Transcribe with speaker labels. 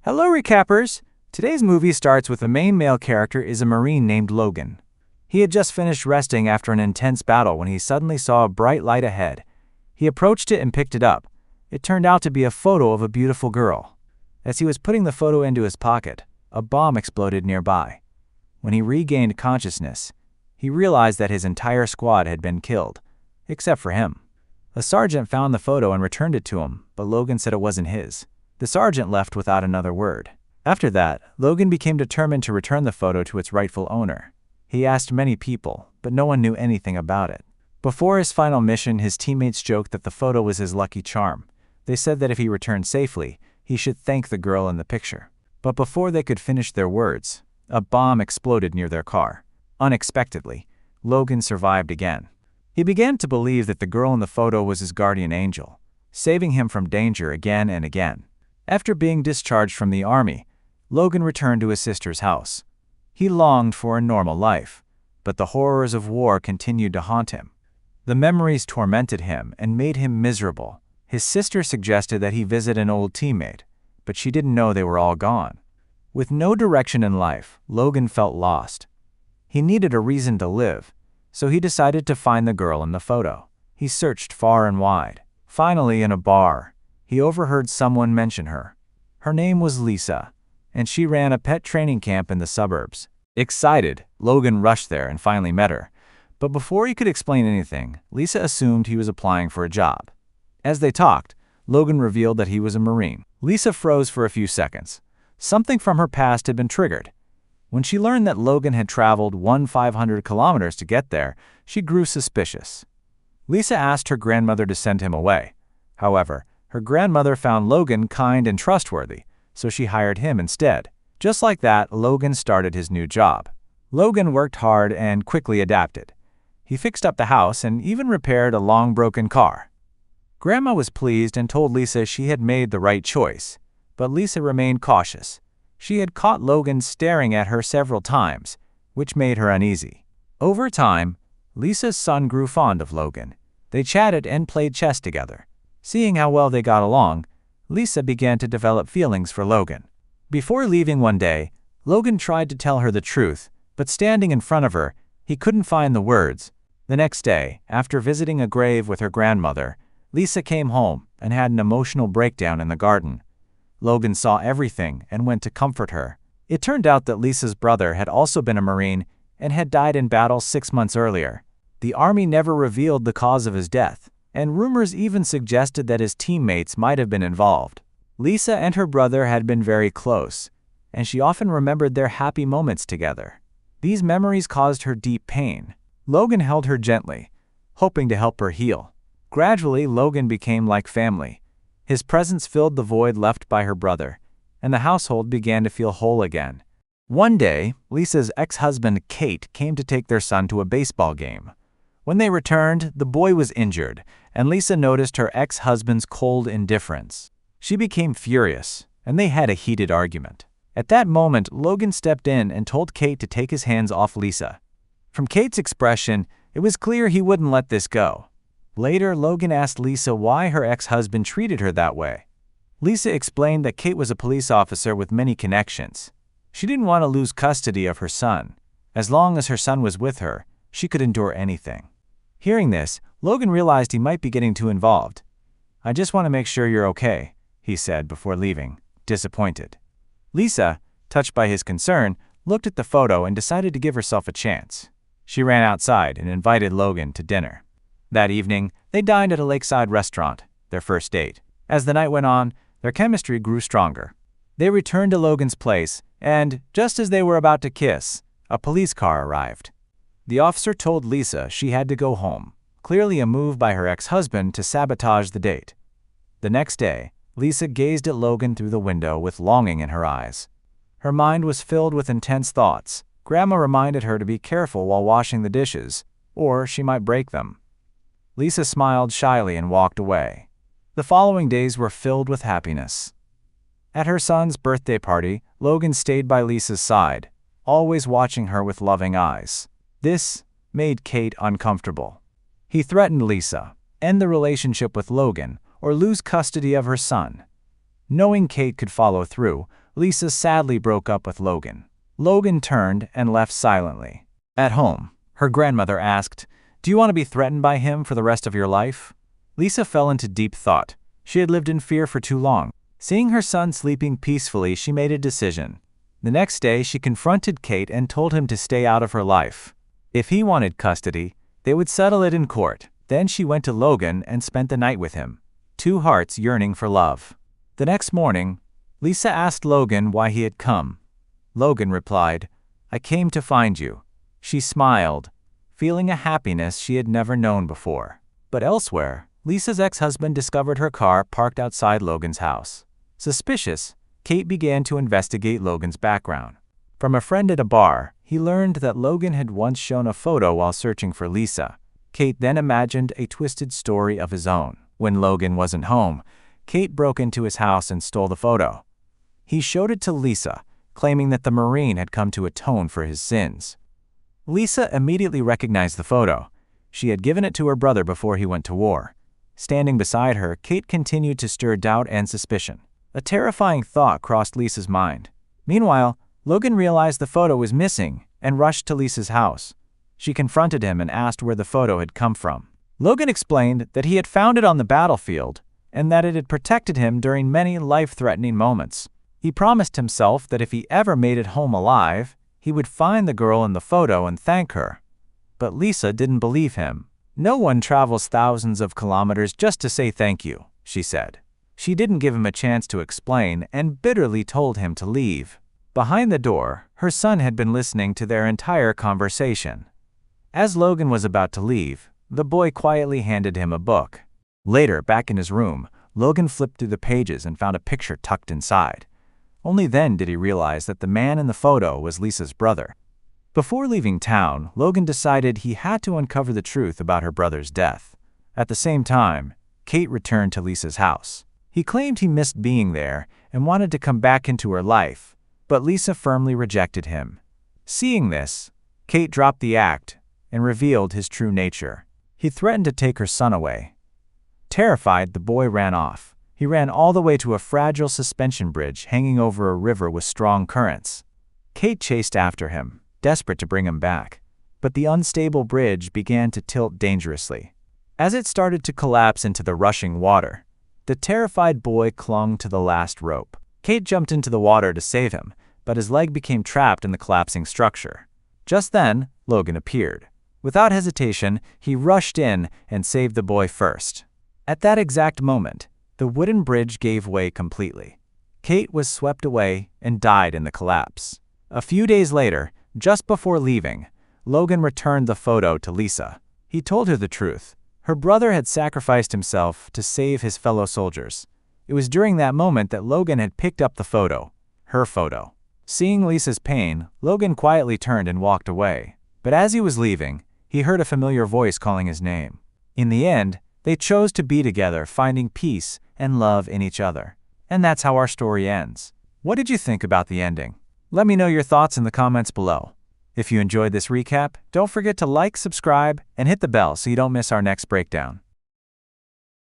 Speaker 1: Hello, recappers! Today's movie starts with the main male character is a Marine named Logan. He had just finished resting after an intense battle when he suddenly saw a bright light ahead. He approached it and picked it up. It turned out to be a photo of a beautiful girl. As he was putting the photo into his pocket, a bomb exploded nearby. When he regained consciousness, he realized that his entire squad had been killed, except for him. A sergeant found the photo and returned it to him, but Logan said it wasn't his. The sergeant left without another word. After that, Logan became determined to return the photo to its rightful owner. He asked many people, but no one knew anything about it. Before his final mission, his teammates joked that the photo was his lucky charm. They said that if he returned safely, he should thank the girl in the picture. But before they could finish their words, a bomb exploded near their car. Unexpectedly, Logan survived again. He began to believe that the girl in the photo was his guardian angel, saving him from danger again and again. After being discharged from the army, Logan returned to his sister's house. He longed for a normal life, but the horrors of war continued to haunt him. The memories tormented him and made him miserable. His sister suggested that he visit an old teammate, but she didn't know they were all gone. With no direction in life, Logan felt lost. He needed a reason to live, so he decided to find the girl in the photo. He searched far and wide. Finally, in a bar, he overheard someone mention her. Her name was Lisa, and she ran a pet training camp in the suburbs. Excited, Logan rushed there and finally met her. But before he could explain anything, Lisa assumed he was applying for a job. As they talked, Logan revealed that he was a Marine. Lisa froze for a few seconds. Something from her past had been triggered. When she learned that Logan had traveled 500 kilometers to get there, she grew suspicious. Lisa asked her grandmother to send him away. However, her grandmother found Logan kind and trustworthy, so she hired him instead. Just like that, Logan started his new job. Logan worked hard and quickly adapted. He fixed up the house and even repaired a long-broken car. Grandma was pleased and told Lisa she had made the right choice, but Lisa remained cautious. She had caught Logan staring at her several times, which made her uneasy. Over time, Lisa's son grew fond of Logan. They chatted and played chess together. Seeing how well they got along, Lisa began to develop feelings for Logan. Before leaving one day, Logan tried to tell her the truth, but standing in front of her, he couldn't find the words. The next day, after visiting a grave with her grandmother, Lisa came home and had an emotional breakdown in the garden. Logan saw everything and went to comfort her. It turned out that Lisa's brother had also been a Marine and had died in battle 6 months earlier. The army never revealed the cause of his death, and rumors even suggested that his teammates might have been involved. Lisa and her brother had been very close, and she often remembered their happy moments together. These memories caused her deep pain. Logan held her gently, hoping to help her heal. Gradually, Logan became like family. His presence filled the void left by her brother, and the household began to feel whole again. One day, Lisa's ex-husband Kate came to take their son to a baseball game. When they returned, the boy was injured, and Lisa noticed her ex-husband's cold indifference. She became furious, and they had a heated argument. At that moment, Logan stepped in and told Kate to take his hands off Lisa. From Kate's expression, it was clear he wouldn't let this go. Later, Logan asked Lisa why her ex-husband treated her that way. Lisa explained that Kate was a police officer with many connections. She didn't want to lose custody of her son. As long as her son was with her, she could endure anything. Hearing this, Logan realized he might be getting too involved. "I just want to make sure you're okay," he said before leaving, disappointed. Lisa, touched by his concern, looked at the photo and decided to give herself a chance. She ran outside and invited Logan to dinner. That evening, they dined at a lakeside restaurant, their first date. As the night went on, their chemistry grew stronger. They returned to Logan's place, and, just as they were about to kiss, a police car arrived. The officer told Lisa she had to go home, clearly a move by her ex-husband to sabotage the date. The next day, Lisa gazed at Logan through the window with longing in her eyes. Her mind was filled with intense thoughts. Grandma reminded her to be careful while washing the dishes, or she might break them. Lisa smiled shyly and walked away. The following days were filled with happiness. At her son's birthday party, Logan stayed by Lisa's side, always watching her with loving eyes. This made Kate uncomfortable. He threatened Lisa, end the relationship with Logan, or lose custody of her son. Knowing Kate could follow through, Lisa sadly broke up with Logan. Logan turned and left silently. At home, her grandmother asked, "Do you want to be threatened by him for the rest of your life?" Lisa fell into deep thought. She had lived in fear for too long. Seeing her son sleeping peacefully, she made a decision. The next day, she confronted Kate and told him to stay out of her life. If he wanted custody, they would settle it in court. Then she went to Logan and spent the night with him, two hearts yearning for love. The next morning, Lisa asked Logan why he had come. Logan replied, "I came to find you." She smiled, feeling a happiness she had never known before. But elsewhere, Lisa's ex-husband discovered her car parked outside Logan's house. Suspicious, Kate began to investigate Logan's background. From a friend at a bar, he learned that Logan had once shown a photo while searching for Lisa. Kate then imagined a twisted story of his own. When Logan wasn't home, Kate broke into his house and stole the photo. He showed it to Lisa, claiming that the Marine had come to atone for his sins. Lisa immediately recognized the photo. She had given it to her brother before he went to war. Standing beside her, Kate continued to stir doubt and suspicion. A terrifying thought crossed Lisa's mind. Meanwhile, Logan realized the photo was missing and rushed to Lisa's house. She confronted him and asked where the photo had come from. Logan explained that he had found it on the battlefield and that it had protected him during many life-threatening moments. He promised himself that if he ever made it home alive, he would find the girl in the photo and thank her. But Lisa didn't believe him. "No one travels thousands of kilometers just to say thank you," she said. She didn't give him a chance to explain and bitterly told him to leave. Behind the door, her son had been listening to their entire conversation. As Logan was about to leave, the boy quietly handed him a book. Later, back in his room, Logan flipped through the pages and found a picture tucked inside. Only then did he realize that the man in the photo was Lisa's brother. Before leaving town, Logan decided he had to uncover the truth about her brother's death. At the same time, Kate returned to Lisa's house. He claimed he missed being there and wanted to come back into her life, but Lisa firmly rejected him. Seeing this, Kate dropped the act and revealed his true nature. He threatened to take her son away. Terrified, the boy ran off. He ran all the way to a fragile suspension bridge hanging over a river with strong currents. Kate chased after him, desperate to bring him back. But the unstable bridge began to tilt dangerously. As it started to collapse into the rushing water, the terrified boy clung to the last rope. Kate jumped into the water to save him, but his leg became trapped in the collapsing structure. Just then, Logan appeared. Without hesitation, he rushed in and saved the boy first. At that exact moment, the wooden bridge gave way completely. Kate was swept away and died in the collapse. A few days later, just before leaving, Logan returned the photo to Lisa. He told her the truth. Her brother had sacrificed himself to save his fellow soldiers. It was during that moment that Logan had picked up the photo, her photo. Seeing Lisa's pain, Logan quietly turned and walked away. But as he was leaving, he heard a familiar voice calling his name. In the end, they chose to be together, finding peace and love in each other. And that's how our story ends. What did you think about the ending? Let me know your thoughts in the comments below. If you enjoyed this recap, don't forget to like, subscribe, and hit the bell so you don't miss our next breakdown.